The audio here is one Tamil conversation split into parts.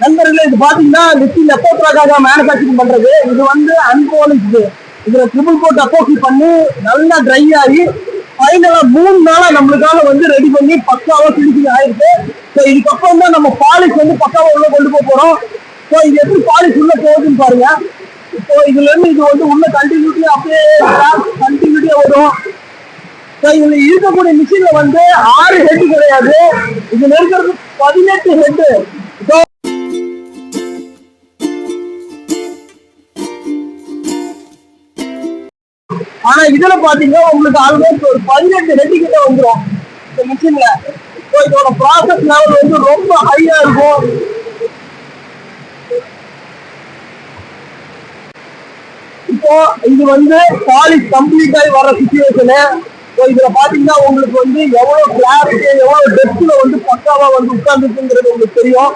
நண்பர்களே, இது பாத்தீங்கன்னா லிஸ்டில் எப்போக்காக மேனுபேக்சரிங் பண்றது. இது வந்து அன்பாலிஷ்டு. இதுல ட்ரிபிள் கோட் அப்போக்கி பண்ணி நல்லா ட்ரை ஆகி ஃபைனலா 3 நாளா நம்மளுக்காக வந்து ரெடி பண்ணி பக்காவா ஃபினிஷிங் ஆயிருக்கு. ஸோ இதுக்கப்புறம் தான் நம்ம பாலிஷ் வந்து பக்காவா உள்ள கொண்டு போறோம். ஸோ இது எப்படி பாலிஷ் உள்ள போகுதுன்னு பாருங்க. இப்போ இதுல இருந்து இது வந்து உள்ள கண்டினியூட்டியா அப்படியே கண்டினியூட்டியா வரும். இதுல இருக்கக்கூடிய மிஷின்ல வந்து 6 ஹெட் கிடையாது, இதுல இருக்கிறது 18 ஹெட். ஆனா இதுல பாத்தீங்கன்னா உங்களுக்கு ஆல்மோஸ்ட் ஒரு 18 ஹெட் கிட்ட வந்துடும் இந்த மிஷின்ல. இதோட ப்ராசஸ் லெவல் வந்து ரொம்ப ஹையா இருக்கும். இப்போ இது வந்து பாலிஷ் கம்ப்ளீட் ஆகி வர சிச்சுவேஷனு. இதுல பாத்தீங்கன்னா உங்களுக்கு வந்து எவ்வளவு கிளாரிட்டி, எவ்வளவு டெப்த்ல வந்து பக்காவா வந்து உட்கார்ந்துருக்குங்கிறது உங்களுக்கு தெரியும்.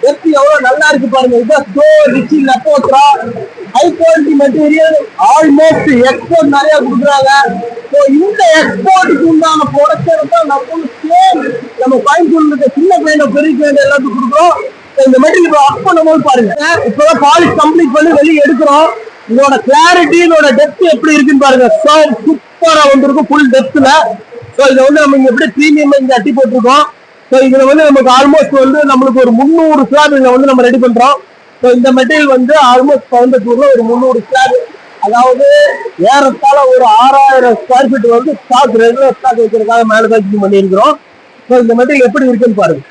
டெப்த் எவ்வளவு நல்லா இருக்கு பாருங்க. இதுதான் ஸ்டோ ரிச்சி லெப்போத்ரா high quality material. Almost export நிறைய கொடுக்குறாங்க. ஸோ இந்த எக்ஸ்போர்ட்டுக்கு உண்டான ப்ரொடக்ஷன் தான் நம்ம கோயம்புத்தூர்ல இருக்க சின்ன கிளைண்ட் பெரிய கிளைண்ட் எல்லாத்துக்கும் கொடுக்குறோம். இந்த மெட்டீரியல் அப் பண்ணும்போது பாருங்க, இப்பதான் பாலிஷ் கம்ப்ளீட் பண்ணி வெளியே எடுக்கிறோம். இதோட கிளாரிட்டி, இதோட டெப்த் எப்படி இருக்குன்னு பாருங்க. ஸோ சூப்பரா வந்துருக்கும் ஃபுல் டெப்த்ல. ஸோ இதை வந்து நம்ம இங்க எப்படி ப்ரீமியம் இங்க அட்டி போட்டிருக்கோம். ஸோ இதுல வந்து நமக்கு ஆல்மோஸ்ட் வந்து நம்மளுக்கு ஒரு 300 ஸ்லாப் இங்க வந்து நம்ம ரெடி பண்றோம். ஸோ இந்த மெட்டீரியல் வந்து ஆல்மோஸ்ட் கோயம்புத்தூர்ல ஒரு 300 ஸ்லாப், அதாவது ஏறத்தாழ ஒரு 6000 ஸ்கொயர் ஃபீட் வந்து ஸ்டாக் ரெகுலர் ஸ்டாக் வைக்கிறதுக்காக மேனுபேக்சரிங் பண்ணியிருக்கிறோம். ஸோ இந்த மெட்டீரியல் எப்படி இருக்குன்னு பாருங்க.